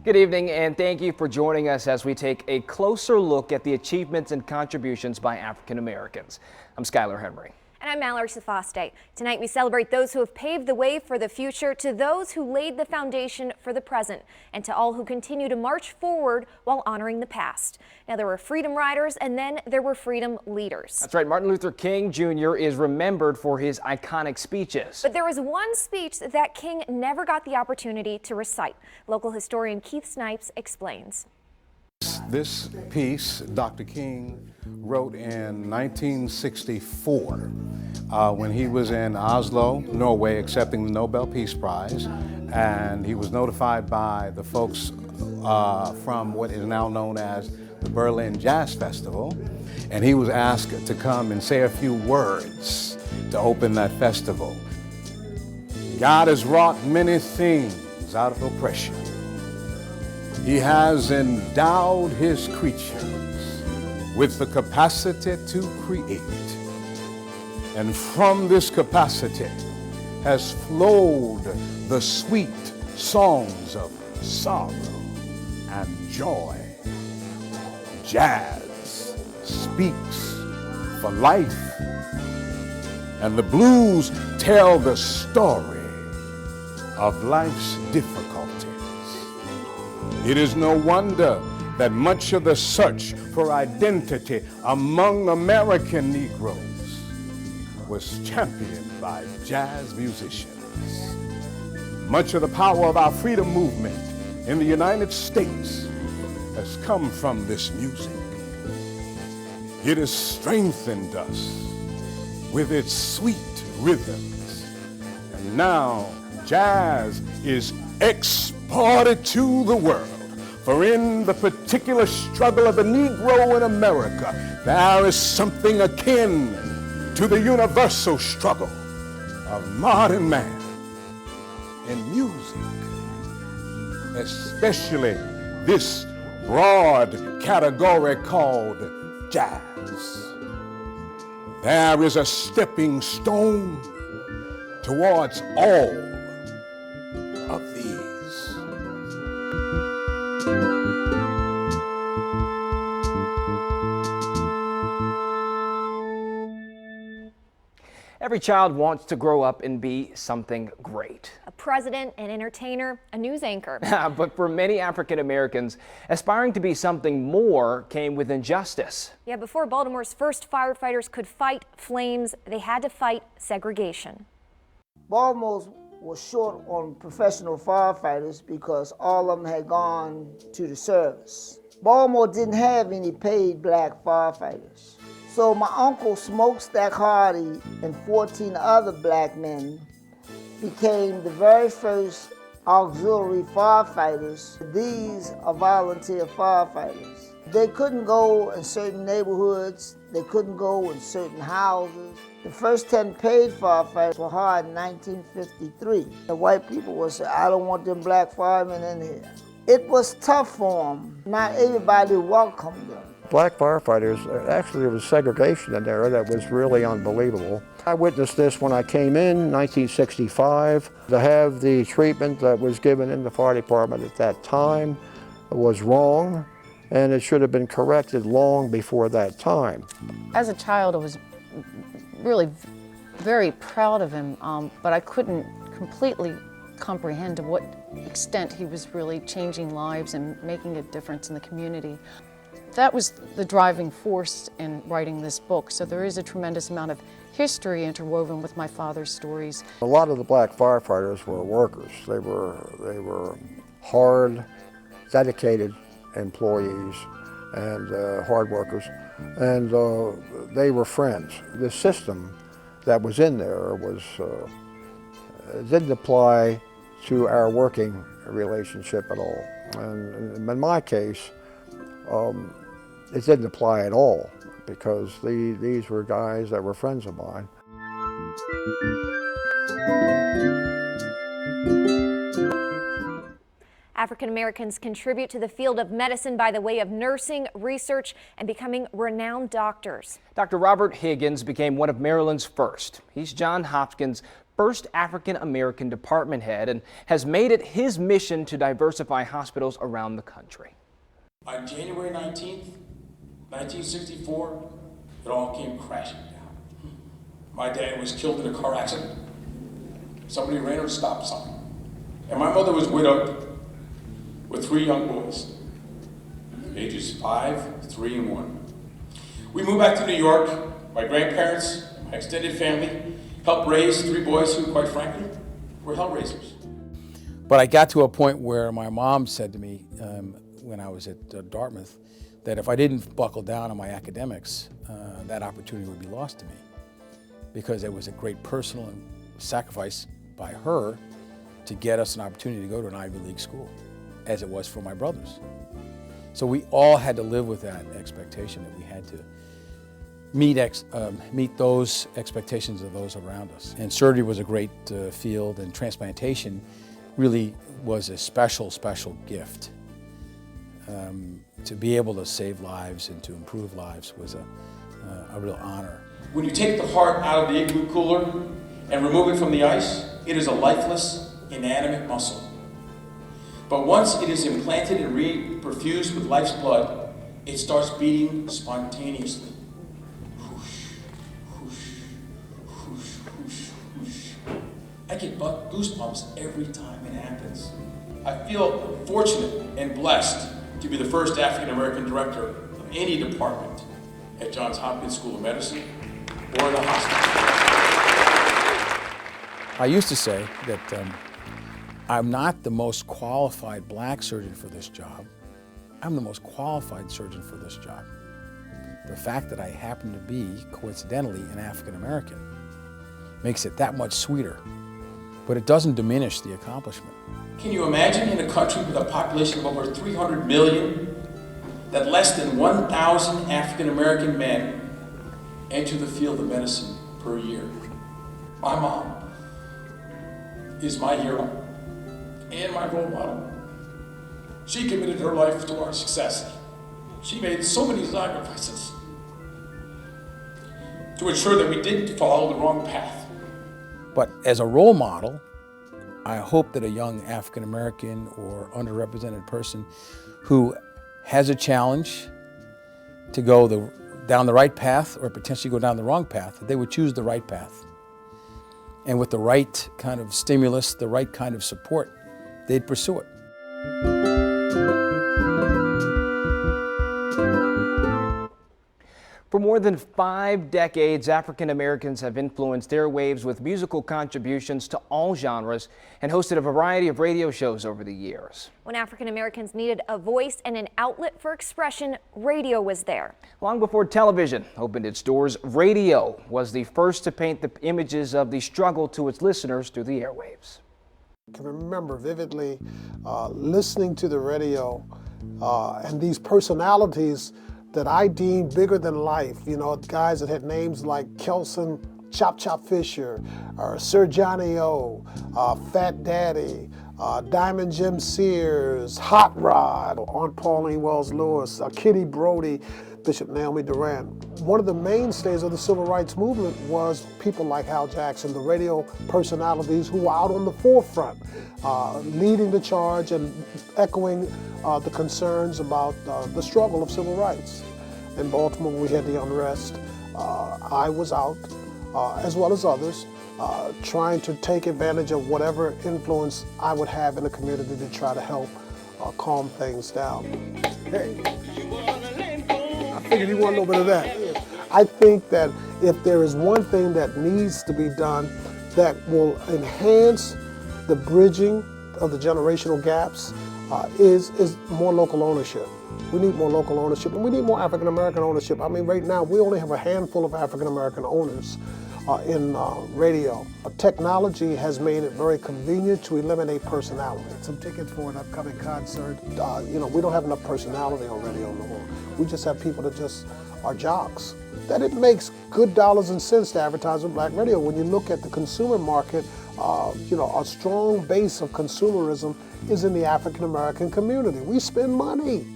Good evening, and thank you for joining us as we take a closer look at the achievements and contributions by African Americans. I'm Skylar Henry. And I'm Mallory Safaste. Tonight we celebrate those who have paved the way for the future, to those who laid the foundation for the present, and to all who continue to march forward while honoring the past. Now, there were freedom riders, and then there were freedom leaders. That's right. Martin Luther King Jr. is remembered for his iconic speeches. But there was one speech that King never got the opportunity to recite. Local historian Keith Snipes explains. This piece, Dr. King wrote in 1964 when he was in Oslo, Norway, accepting the Nobel Peace Prize. And he was notified by the folks from what is now known as the Berlin Jazz Festival. And he was asked to come and say a few words to open that festival. God has wrought many things out of oppression. He has endowed his creatures with the capacity to create. And from this capacity has flowed the sweet songs of sorrow and joy. Jazz speaks for life, and the blues tell the story of life's difficulties. It is no wonder that much of the search for identity among American Negroes was championed by jazz musicians. Much of the power of our freedom movement in the United States has come from this music. It has strengthened us with its sweet rhythms. And now jazz is exported to the world. For in the particular struggle of the Negro in America, there is something akin to the universal struggle of modern man in music, especially this broad category called jazz. There is a stepping stone towards all of these. Every child wants to grow up and be something great. A president, an entertainer, a news anchor. But for many African Americans, aspiring to be something more came with injustice. Yeah, before Baltimore's first firefighters could fight flames, they had to fight segregation. Baltimore was short on professional firefighters because all of them had gone to the service. Baltimore didn't have any paid black firefighters. So my uncle Smokestack Hardy and 14 other black men became the very first auxiliary firefighters. These are volunteer firefighters. They couldn't go in certain neighborhoods. They couldn't go in certain houses. The first 10 paid firefighters were hired in 1953. The white people would say, I don't want them black firemen in here. It was tough for them. Not everybody welcomed them. Black firefighters, actually there was segregation in there that was really unbelievable. I witnessed this when I came in 1965. To have the treatment that was given in the fire department at that time was wrong, and it should have been corrected long before that time. As a child, I was really very proud of him, but I couldn't completely comprehend to what extent he was really changing lives and making a difference in the community. That was the driving force in writing this book, so there is a tremendous amount of history interwoven with my father's stories. A lot of the black firefighters were workers. They were hard, dedicated employees and hard workers, and they were friends. The system that was in there was didn't apply to our working relationship at all. And in my case, it didn't apply at all because these were guys that were friends of mine. African Americans contribute to the field of medicine by the way of nursing, research, and becoming renowned doctors. Dr. Robert Higgins became one of Maryland's first. He's Johns Hopkins first African American department head and has made it his mission to diversify hospitals around the country. On January 19th, 1964, it all came crashing down. My dad was killed in a car accident. Somebody ran a stop sign. And my mother was widowed with 3 young boys, ages 5, 3, and 1. We moved back to New York. My grandparents, my extended family, helped raise 3 boys who, quite frankly, were hellraisers. But I got to a point where my mom said to me when I was at Dartmouth that if I didn't buckle down on my academics, that opportunity would be lost to me, because it was a great personal sacrifice by her to get us an opportunity to go to an Ivy League school, as it was for my brothers. So we all had to live with that expectation that we had to meet those expectations of those around us. And surgery was a great field, and transplantation really was a special, special gift. To be able to save lives and to improve lives was a real honor. When you take the heart out of the igloo cooler and remove it from the ice, it is a lifeless, inanimate muscle. But once it is implanted and perfused with life's blood, it starts beating spontaneously. Whoosh, whoosh, whoosh, whoosh, whoosh. I get goosebumps every time it happens. I feel fortunate and blessed to be the first African American director of any department at Johns Hopkins School of Medicine or in a hospital. I used to say that I'm not the most qualified black surgeon for this job. I'm the most qualified surgeon for this job. The fact that I happen to be, coincidentally, an African American makes it that much sweeter, but it doesn't diminish the accomplishment. Can you imagine in a country with a population of over 300 million that less than 1,000 African American men enter the field of medicine per year? My mom is my hero and my role model. She committed her life to our success. She made so many sacrifices to ensure that we didn't follow the wrong path. But as a role model, I hope that a young African American or underrepresented person who has a challenge to go down the right path or potentially go down the wrong path, that they would choose the right path. And with the right kind of stimulus, the right kind of support, they'd pursue it. For more than 5 decades, African Americans have influenced airwaves with musical contributions to all genres and hosted a variety of radio shows over the years. When African Americans needed a voice and an outlet for expression, radio was there. Long before television opened its doors, radio was the first to paint the images of the struggle to its listeners through the airwaves. I can remember vividly listening to the radio and these personalities that I deemed bigger than life, you know, guys that had names like Kelson Chop Chop Fisher, or Sir Johnny O, Fat Daddy, Diamond Jim Sears, Hot Rod, Aunt Pauline Wells Lewis, Kitty Brody, Bishop Naomi Duran. One of the mainstays of the civil rights movement was people like Hal Jackson, the radio personalities who were out on the forefront, leading the charge and echoing the concerns about the struggle of civil rights. In Baltimore, we had the unrest. I was out, as well as others, trying to take advantage of whatever influence I would have in the community to try to help calm things down. Hey. I figured you want a little bit of that. I think that if there is one thing that needs to be done that will enhance the bridging of the generational gaps is more local ownership. We need more local ownership, and we need more African American ownership. I mean, right now, we only have a handful of African American owners in radio. Technology has made it very convenient to eliminate personality. Some tickets for an upcoming concert. You know, we don't have enough personality on radio no more. We just have people that just are jocks. That it makes good dollars and cents to advertise on black radio. When you look at the consumer market, you know, a strong base of consumerism is in the African American community. We spend money.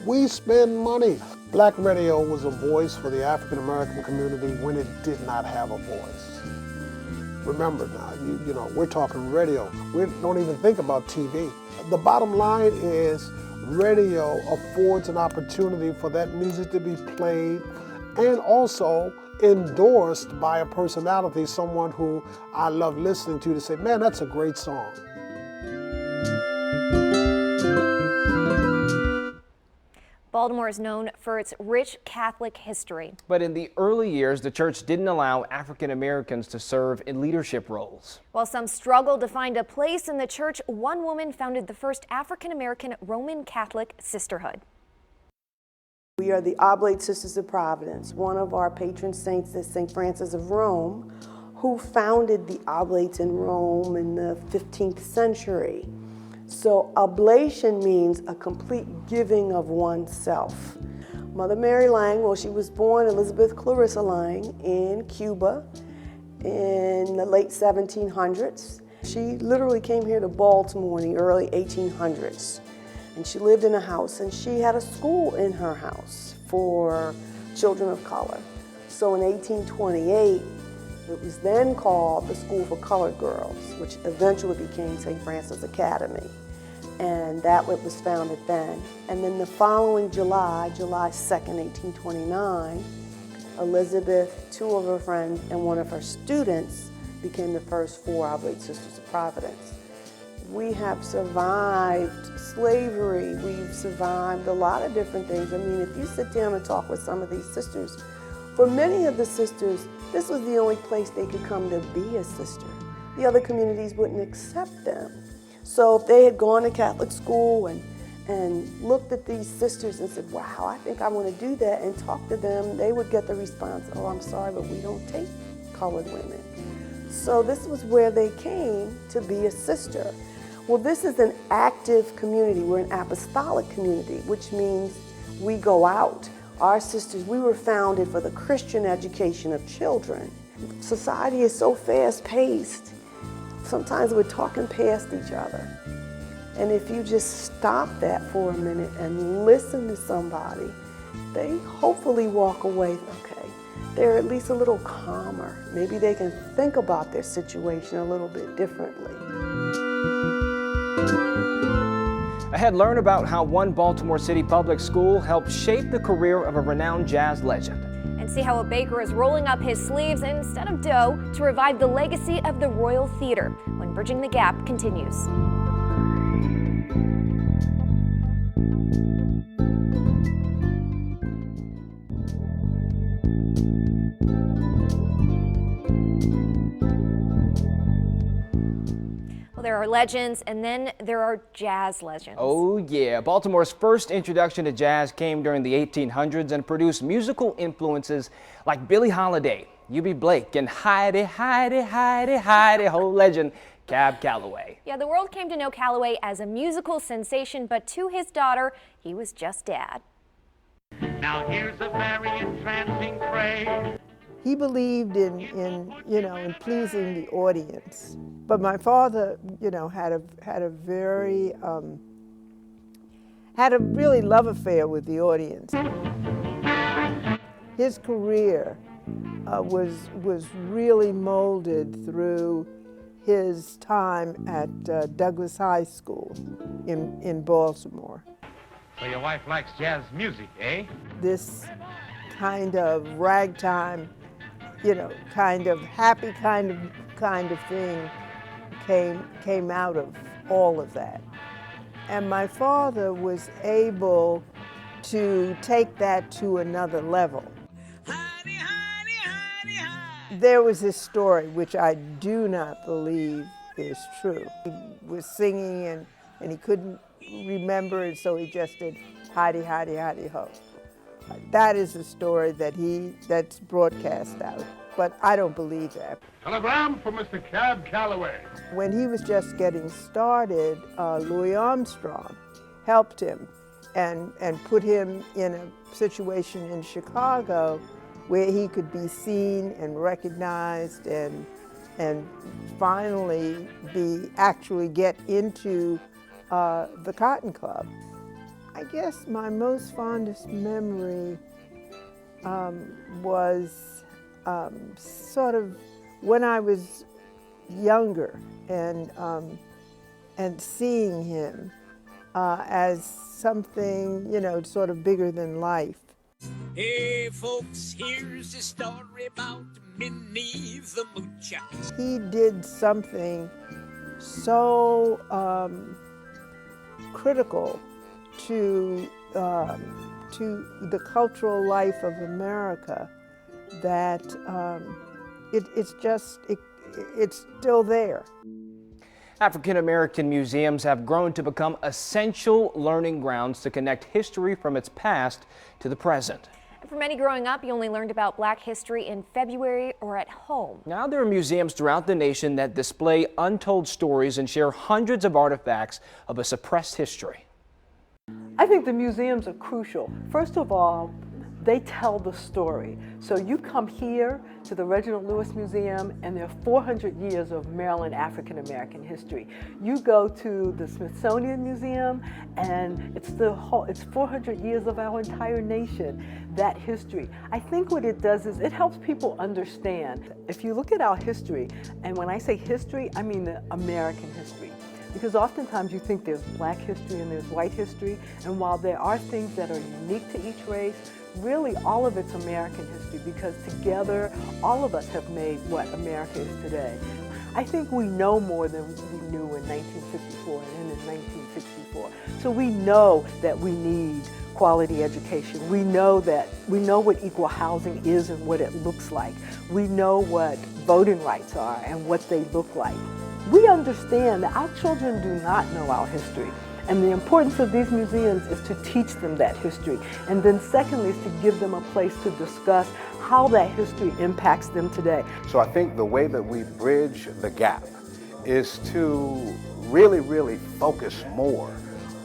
We spend money. Black radio was a voice for the African American community when it did not have a voice. Remember now, you know, we're talking radio. We don't even think about TV. The bottom line is radio affords an opportunity for that music to be played and also endorsed by a personality, someone who I love listening to say, man, that's a great song. Baltimore is known for its rich Catholic history. But in the early years, the church didn't allow African Americans to serve in leadership roles. While some struggled to find a place in the church, one woman founded the first African American Roman Catholic sisterhood. We are the Oblate Sisters of Providence. One of our patron saints is St. Francis of Rome, who founded the Oblates in Rome in the 15th century. So oblation means a complete giving of oneself. Mother Mary Lang, well, she was born Elizabeth Clarissa Lang in Cuba in the late 1700s. She literally came here to Baltimore in the early 1800s. And she lived in a house, and she had a school in her house for children of color. So in 1828, it was then called the School for Colored Girls, which eventually became St. Francis Academy. And that was founded then. And then the following July 2nd, 1829, Elizabeth, two of her friends, and one of her students became the first 4 Oblate Sisters of Providence. We have survived slavery, we've survived a lot of different things. I mean, if you sit down and talk with some of these sisters, for many of the sisters, this was the only place they could come to be a sister. The other communities wouldn't accept them. So if they had gone to Catholic school and looked at these sisters and said, wow, I think I want to do that, and talk to them, they would get the response, oh, I'm sorry, but we don't take colored women. So this was where they came to be a sister. Well, this is an active community. We're an apostolic community, which means we go out. Our sisters, we were founded for the Christian education of children. Society is so fast-paced. Sometimes we're talking past each other. And if you just stop that for a minute and listen to somebody, they hopefully walk away, okay, they're at least a little calmer. Maybe they can think about their situation a little bit differently. Ahead, learn about how one Baltimore City public school helped shape the career of a renowned jazz legend. And see how a baker is rolling up his sleeves instead of dough to revive the legacy of the Royal Theater when Bridging the Gap continues. There are legends, and then there are jazz legends. Oh yeah, Baltimore's first introduction to jazz came during the 1800s and produced musical influences like Billie Holiday, Eubie Blake, and Heidi, Heidi, Heidi, Heidi, whole legend Cab Calloway. Yeah, the world came to know Calloway as a musical sensation, but to his daughter, he was just dad. Now here's a very entrancing phrase. He believed in pleasing the audience, but my father, had a really love affair with the audience. His career was really molded through his time at Douglas High School in Baltimore. So your wife likes jazz music, eh? This kind of ragtime, kind of happy kind of thing came out of all of that. And my father was able to take that to another level. There was this story, which I do not believe is true. He was singing and he couldn't remember it, so he just did Heidi, Heidi, Heidi, ho. That is a story that's broadcast out, but I don't believe that. Telegram for Mr. Cab Calloway. When he was just getting started, Louis Armstrong helped him and put him in a situation in Chicago where he could be seen and recognized and finally actually get into the Cotton Club. I guess my most fondest memory was sort of when I was younger and seeing him as something, you know, sort of bigger than life. Hey folks, here's a story about Minnie the Moocher. He did something so critical to the cultural life of America that it's still there. African American museums have grown to become essential learning grounds to connect history from its past to the present. And for many growing up, you only learned about Black history in February or at home. Now there are museums throughout the nation that display untold stories and share hundreds of artifacts of a suppressed history. I think the museums are crucial. First of all, they tell the story. So you come here to the Reginald Lewis Museum and there are 400 years of Maryland African American history. You go to the Smithsonian Museum and it's 400 years of our entire nation, that history. I think what it does is it helps people understand. If you look at our history, and when I say history, I mean the American history. Because oftentimes you think there's Black history and there's white history, and while there are things that are unique to each race, really all of it's American history, because together all of us have made what America is today. I think we know more than we knew in 1954 and in 1964. So we know that we need quality education. We know what equal housing is and what it looks like. We know what voting rights are and what they look like. We understand that our children do not know our history. And the importance of these museums is to teach them that history. And then secondly is to give them a place to discuss how that history impacts them today. So I think the way that we bridge the gap is to really focus more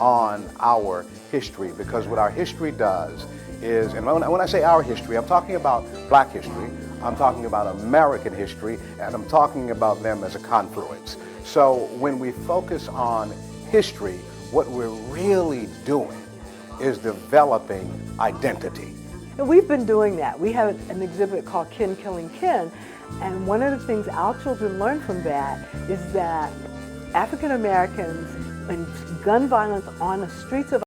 on our history, because what our history does is, and when I say our history, I'm talking about Black history, I'm talking about American history, and I'm talking about them as a confluence. So when we focus on history, what we're really doing is developing identity. And we've been doing that. We have an exhibit called Kin Killing Kin, and one of the things our children learn from that is that African Americans and gun violence on the streets of